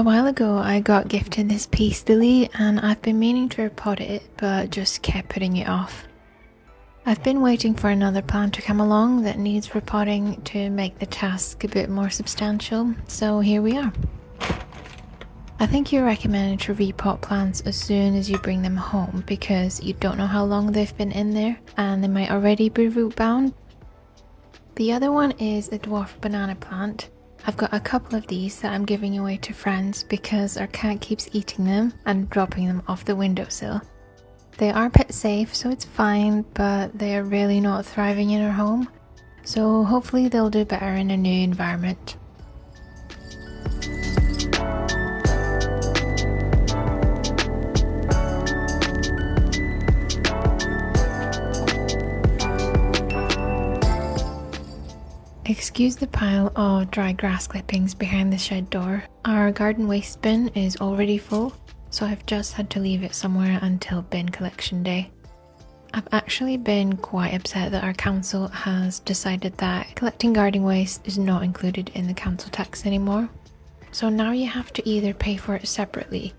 A while ago I got gifted this peace lily and I've been meaning to repot it but just kept putting it off. I've been waiting for another plant to come along that needs repotting to make the task a bit more substantial, so here we are. I think you're recommended to repot plants as soon as you bring them home because you don't know how long they've been in there and they might already be root bound. The other one is a dwarf banana plant. I've got a couple of these that I'm giving away to friends because our cat keeps eating them and dropping them off the windowsill. They are pet safe, so it's fine, but they are really not thriving in our home, so hopefully they'll do better in a new environment. Excuse the pile of dry grass clippings behind the shed door. Our garden waste bin is already full, so I've just had to leave it somewhere until bin collection day. I've actually been quite upset that our council has decided that collecting garden waste is not included in the council tax anymore. So now you have to either pay for it separately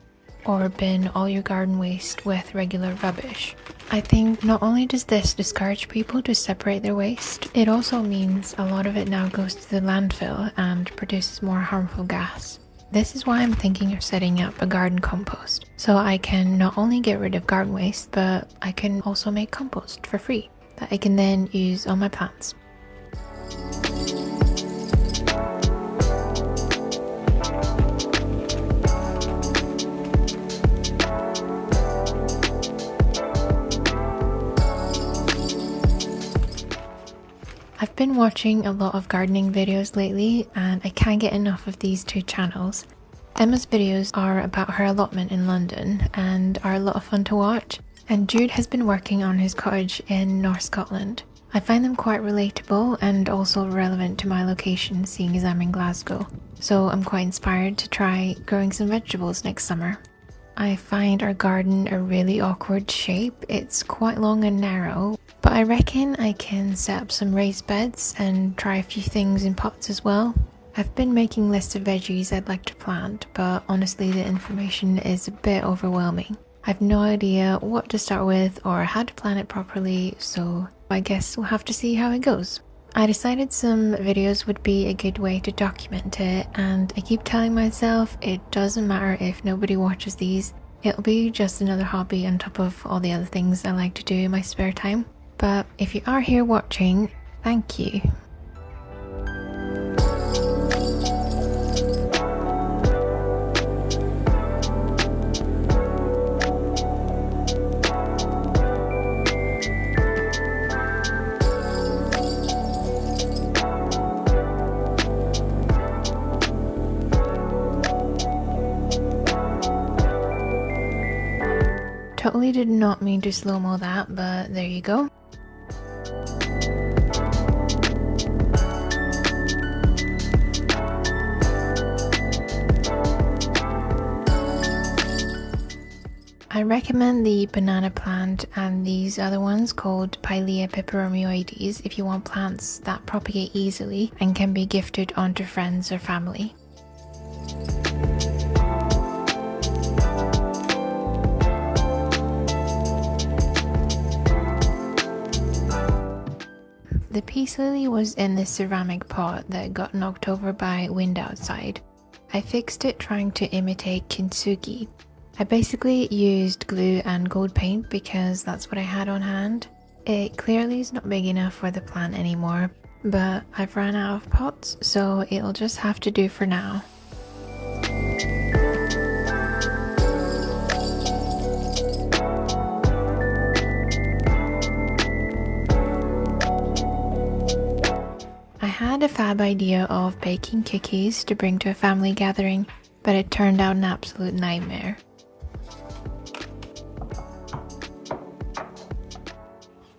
or bin all your garden waste with regular rubbish. I think not only does this discourage people to separate their waste, it also means a lot of it now goes to the landfill and produces more harmful gas. This is why I'm thinking of setting up a garden compost, so I can not only get rid of garden waste, but I can also make compost for free that I can then use on my plants. I've been watching a lot of gardening videos lately and I can't get enough of these two channels. Emma's videos are about her allotment in London and are a lot of fun to watch, and Jude has been working on his cottage in North Scotland. I find them quite relatable and also relevant to my location, seeing as I'm in Glasgow, so I'm quite inspired to try growing some vegetables next summer. I find our garden a really awkward shape. It's quite long and narrow, but I reckon I can set up some raised beds and try a few things in pots as well. I've been making lists of veggies I'd like to plant, but honestly the information is a bit overwhelming. I've no idea what to start with or how to plan it properly, so I guess we'll have to see how it goes. I decided some videos would be a good way to document it, and I keep telling myself it doesn't matter if nobody watches these, it'll be just another hobby on top of all the other things I like to do in my spare time. But if you are here watching, thank you. Totally did not mean to slow-mo that, but there you go. I recommend the banana plant and these other ones called Pilea peperomioides if you want plants that propagate easily and can be gifted onto friends or family. The peace lily was in this ceramic pot that got knocked over by wind outside. I fixed it trying to imitate kintsugi. I basically used glue and gold paint because that's what I had on hand. It clearly is not big enough for the plant anymore, but I've run out of pots, so it'll just have to do for now. I had a fab idea of baking cookies to bring to a family gathering, but it turned out an absolute nightmare.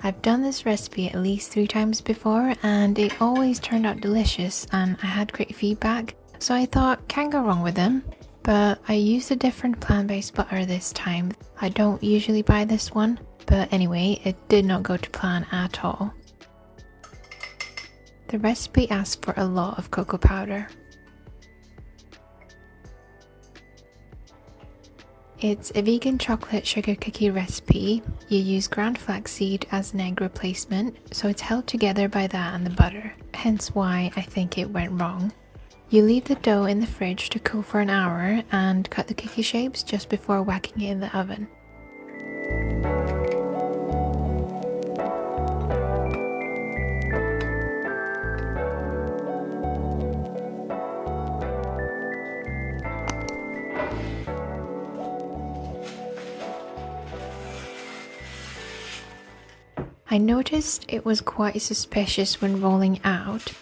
I've done this recipe at least 3 times before and it always turned out delicious and I had great feedback, so I thought can't go wrong with them. But I used a different plant-based butter this time. I don't usually buy this one, but anyway, it did not go to plan at all. The recipe asked for a lot of cocoa powder. It's a vegan chocolate sugar cookie recipe. You use ground flaxseed as an egg replacement, so it's held together by that and the butter, hence why I think it went wrong. You leave the dough in the fridge to cool for an hour and cut the cookie shapes just before whacking it in the oven. I noticed it was quite suspicious when rolling out.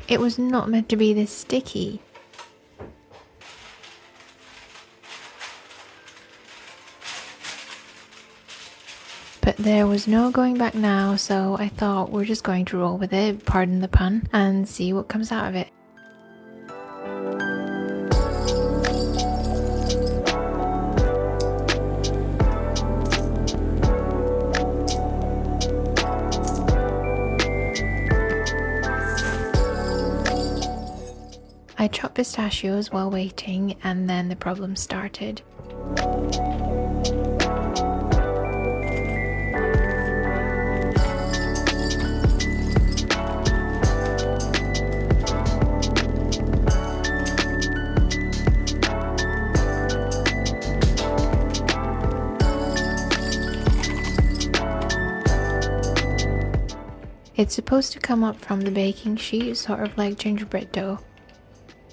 It was not meant to be this sticky. But there was no going back now, so I thought we're just going to roll with it, pardon the pun, and see what comes out of it. I chopped pistachios while waiting, and then the problem started. It's supposed to come up from the baking sheet, sort of like gingerbread dough,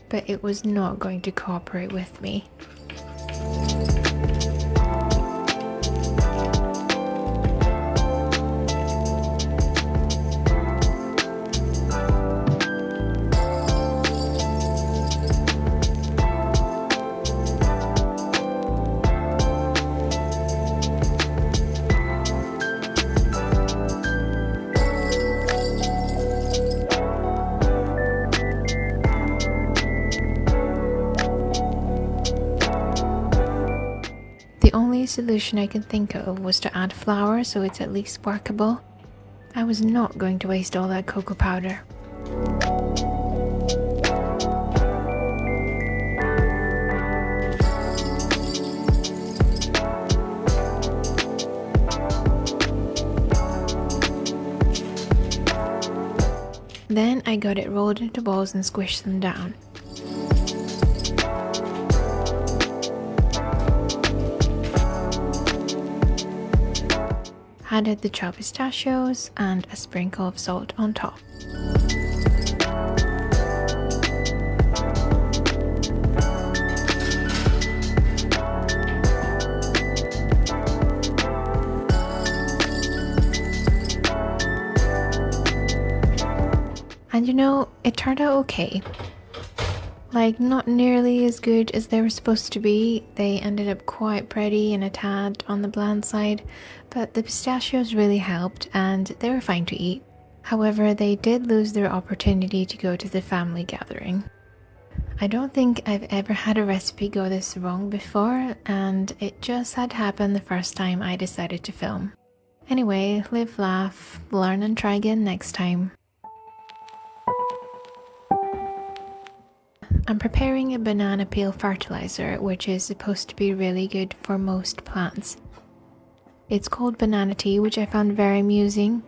but it was not going to cooperate with me. The only solution I could think of was to add flour so it's at least workable. I was not going to waste all that cocoa powder. Then I got it rolled into balls and squished them down. Added the chopped pistachios and a sprinkle of salt on top. And you know, it turned out okay. Like, not nearly as good as they were supposed to be. They ended up quite bready and a tad on the bland side, but the pistachios really helped and they were fine to eat. However, they did lose their opportunity to go to the family gathering. I don't think I've ever had a recipe go this wrong before, and it just had happened the first time I decided to film. Anyway, live, laugh, learn and try again next time. I'm preparing a banana peel fertilizer, which is supposed to be really good for most plants. It's called banana tea, which I found very amusing.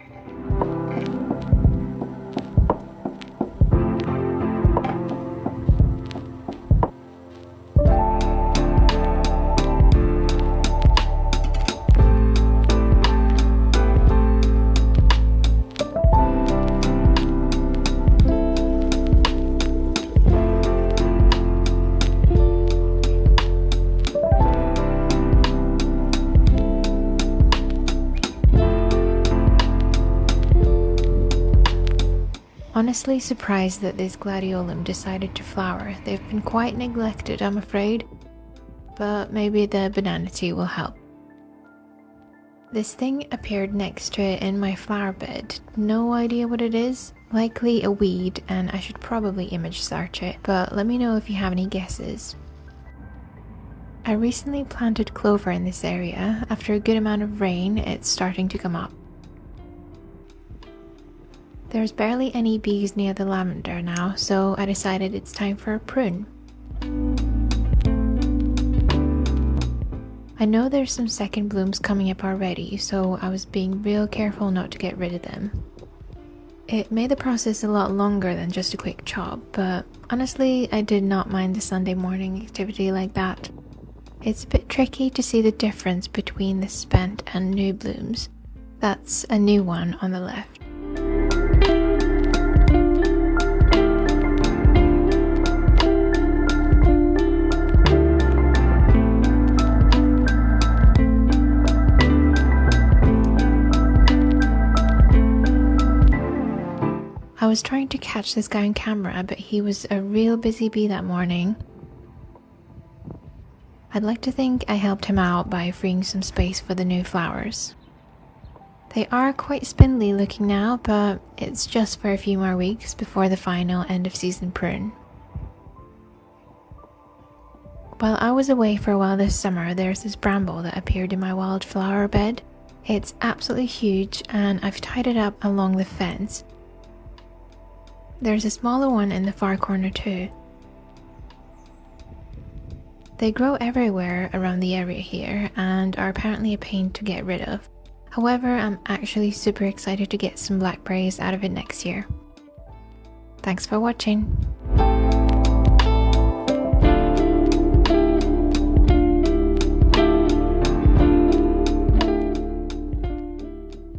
Honestly surprised that this gladiolum decided to flower. They've been quite neglected, I'm afraid, but maybe the banana tea will help. This thing appeared next to it in my flower bed. No idea what it is. Likely a weed, and I should probably image search it, but let me know if you have any guesses. I recently planted clover in this area. After a good amount of rain, it's starting to come up. There's barely any bees near the lavender now, so I decided it's time for a prune. I know there's some second blooms coming up already, so I was being real careful not to get rid of them. It made the process a lot longer than just a quick chop, but honestly, I did not mind the Sunday morning activity like that. It's a bit tricky to see the difference between the spent and new blooms. That's a new one on the left. I was trying to catch this guy on camera, but he was a real busy bee that morning. I'd like to think I helped him out by freeing some space for the new flowers. They are quite spindly looking now, but it's just for a few more weeks before the final end of season prune. While I was away for a while this summer, there's this bramble that appeared in my wildflower bed. It's absolutely huge and I've tied it up along the fence. There's a smaller one in the far corner too. They grow everywhere around the area here and are apparently a pain to get rid of. However, I'm actually super excited to get some blackberries out of it next year. Thanks for watching.